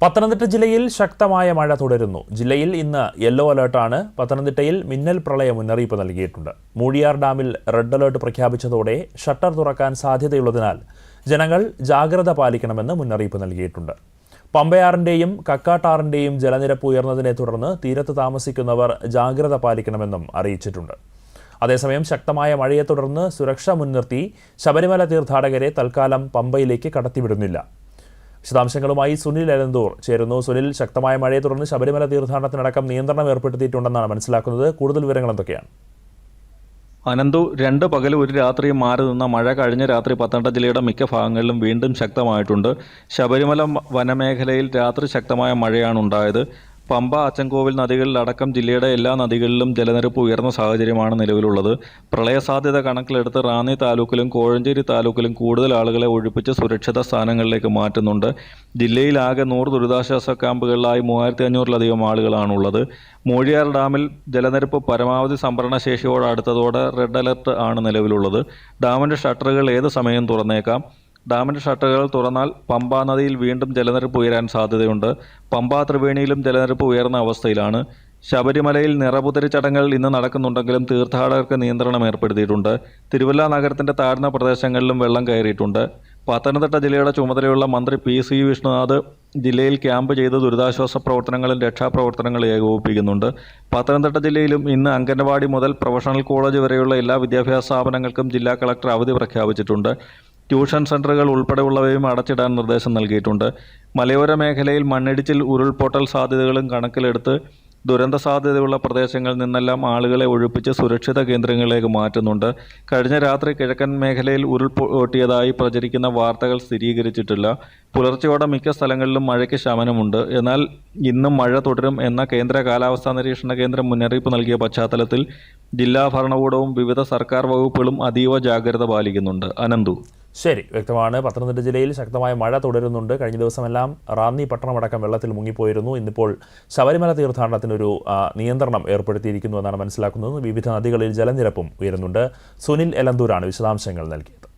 പത്തനംതിട്ട ജില്ലയിൽ ശക്തമായ മഴ തുടരുന്നു. ജില്ലയിൽ ഇന്ന് യെല്ലോ അലർട്ടാണ്. പത്തനംതിട്ടയിൽ മിന്നൽ പ്രളയ മുന്നറിയിപ്പ് നൽകിയിട്ടുണ്ട്. മൂഴിയാർ ഡാമിൽ റെഡ് അലർട്ട് പ്രഖ്യാപിച്ചതോടെ ഷട്ടർ തുറക്കാൻ സാധ്യതയുള്ളതിനാൽ ജനങ്ങൾ ജാഗ്രത പാലിക്കണമെന്ന് മുന്നറിയിപ്പ് നൽകിയിട്ടുണ്ട്. പമ്പയാറിന്റെയും കക്കാട്ടാറിന്റെയും ജലനിരപ്പ് ഉയർന്നതിനെ തുടർന്ന് തീരത്ത് താമസിക്കുന്നവർ ജാഗ്രത പാലിക്കണമെന്നും അറിയിച്ചിട്ടുണ്ട്. അതേസമയം ശക്തമായ മഴയെ തുടർന്ന് സുരക്ഷ മുൻനിർത്തി ശബരിമല തീർത്ഥാടകരെ തൽക്കാലം പമ്പയിലേക്ക് കടത്തിവിടുന്നില്ല. വിശദാംശങ്ങളുമായി സുനിൽ എലന്തൂർ ചേരുന്നു. സുനിൽ, ശക്തമായ മഴയെ തുടർന്ന് ശബരിമല തീർത്ഥാടനത്തിനടക്കം നിയന്ത്രണം ഏർപ്പെടുത്തിയിട്ടുണ്ടെന്നാണ് മനസ്സിലാക്കുന്നത്. കൂടുതൽ വിവരങ്ങൾ എന്തൊക്കെയാണ്? അനന്തു, 2 പകലും 1 രാത്രിയും മാറി നിന്ന മഴ കഴിഞ്ഞ രാത്രി പത്തനംതിട്ട ജില്ലയുടെ മിക്ക ഭാഗങ്ങളിലും വീണ്ടും ശക്തമായിട്ടുണ്ട്. ശബരിമല വനമേഖലയിൽ രാത്രി ശക്തമായ മഴയാണ് ഉണ്ടായത്. പമ്പ, അച്ചൻകോവിൽ നദികളിലടക്കം ജില്ലയുടെ എല്ലാ നദികളിലും ജലനിരപ്പ് ഉയർന്ന സാഹചര്യമാണ് നിലവിലുള്ളത്. പ്രളയ സാധ്യത കണക്കിലെടുത്ത് റാന്നി താലൂക്കിലും കോഴഞ്ചേരി താലൂക്കിലും കൂടുതൽ ആളുകളെ ഒഴിപ്പിച്ച് സുരക്ഷിത സ്ഥാനങ്ങളിലേക്ക് മാറ്റുന്നുണ്ട്. ജില്ലയിലാകെ 100 ദുരിതാശ്വാസ ക്യാമ്പുകളിലായി 3500-ലധികം ആളുകളാണുള്ളത്. മൂഴിയാർ ഡാമിൽ ജലനിരപ്പ് പരമാവധി സംഭരണ ശേഷിയോട് അടുത്തതോടെ റെഡ് അലർട്ട് ആണ് നിലവിലുള്ളത്. ഡാമിൻ്റെ ഷട്ടറുകൾ ഏത് സമയം തുറന്നേക്കാം. ഡാമിൻ്റെ ഷട്ടറുകൾ തുറന്നാൽ പമ്പാ നദിയിൽ വീണ്ടും ജലനിരപ്പ് ഉയരാൻ സാധ്യതയുണ്ട്. പമ്പാ ത്രിവേണിയിലും ജലനിരപ്പ് ഉയർന്ന അവസ്ഥയിലാണ്. ശബരിമലയിൽ നിറപുത്തരി ചടങ്ങുകൾ ഇന്ന് നടക്കുന്നുണ്ടെങ്കിലും തീർത്ഥാടകർക്ക് നിയന്ത്രണം ഏർപ്പെടുത്തിയിട്ടുണ്ട്. തിരുവല്ല നഗരത്തിൻ്റെ താഴ്ന്ന പ്രദേശങ്ങളിലും വെള്ളം കയറിയിട്ടുണ്ട്. പത്തനംതിട്ട ജില്ലയുടെ ചുമതലയുള്ള മന്ത്രി പി.സി. വിഷ്ണുനാഥ് ജില്ലയിൽ ക്യാമ്പ് ചെയ്ത് ദുരിതാശ്വാസ പ്രവർത്തനങ്ങളും രക്ഷാപ്രവർത്തനങ്ങളും ഏകോപിപ്പിക്കുന്നുണ്ട്. പത്തനംതിട്ട ജില്ലയിലും ഇന്ന് അംഗനവാടി മുതൽ പ്രൊഫഷണൽ കോളേജ് വരെയുള്ള എല്ലാ വിദ്യാഭ്യാസ സ്ഥാപനങ്ങൾക്കും ജില്ലാ കളക്ടർ അവധി പ്രഖ്യാപിച്ചിട്ടുണ്ട്. ട്യൂഷൻ സെൻ്ററുകൾ ഉൾപ്പെടെയുള്ളവയും അടച്ചിടാൻ നിർദ്ദേശം നൽകിയിട്ടുണ്ട്. മലയോര മേഖലയിൽ മണ്ണിടിച്ചിൽ, ഉരുൾപൊട്ടൽ സാധ്യതകളും കണക്കിലെടുത്ത് ദുരന്ത സാധ്യതയുള്ള പ്രദേശങ്ങളിൽ നിന്നെല്ലാം ആളുകളെ ഒഴിപ്പിച്ച് സുരക്ഷിത കേന്ദ്രങ്ങളിലേക്ക് മാറ്റുന്നുണ്ട്. കഴിഞ്ഞ രാത്രി കിഴക്കൻ മേഖലയിൽ ഉരുൾപൊട്ടിയതായി പ്രചരിക്കുന്ന വാർത്തകൾ സ്ഥിരീകരിച്ചിട്ടില്ല. പുലർച്ചയോടെ മിക്ക സ്ഥലങ്ങളിലും മഴയ്ക്ക് ശമനമുണ്ട്. എന്നാൽ ഇന്നും മഴ തുടരും എന്ന കേന്ദ്ര കാലാവസ്ഥാ നിരീക്ഷണ കേന്ദ്രം മുന്നറിയിപ്പ് നൽകിയ പശ്ചാത്തലത്തിൽ ജില്ലാ ഭരണകൂടവും വിവിധ സർക്കാർ വകുപ്പുകളും അതീവ ജാഗ്രത പാലിക്കുന്നുണ്ട്. അനന്തു. ശരി, വ്യക്തമാണ്. പത്തനംതിട്ട ജില്ലയിൽ ശക്തമായ മഴ തുടരുന്നുണ്ട്. കഴിഞ്ഞ ദിവസമെല്ലാം റാന്നി പട്ടണമടക്കം വെള്ളത്തിൽ മുങ്ങിപ്പോയിരുന്നു. ഇന്നിപ്പോൾ ശബരിമല തീർത്ഥാടനത്തിനൊരു നിയന്ത്രണം ഏർപ്പെടുത്തിയിരിക്കുന്നു എന്നാണ് മനസ്സിലാക്കുന്നത്. വിവിധ നദികളിൽ ജലനിരപ്പും ഉയരുന്നുണ്ട്. സുനിൽ എലന്തൂരാണ് വിശദാംശങ്ങൾ നൽകിയത്.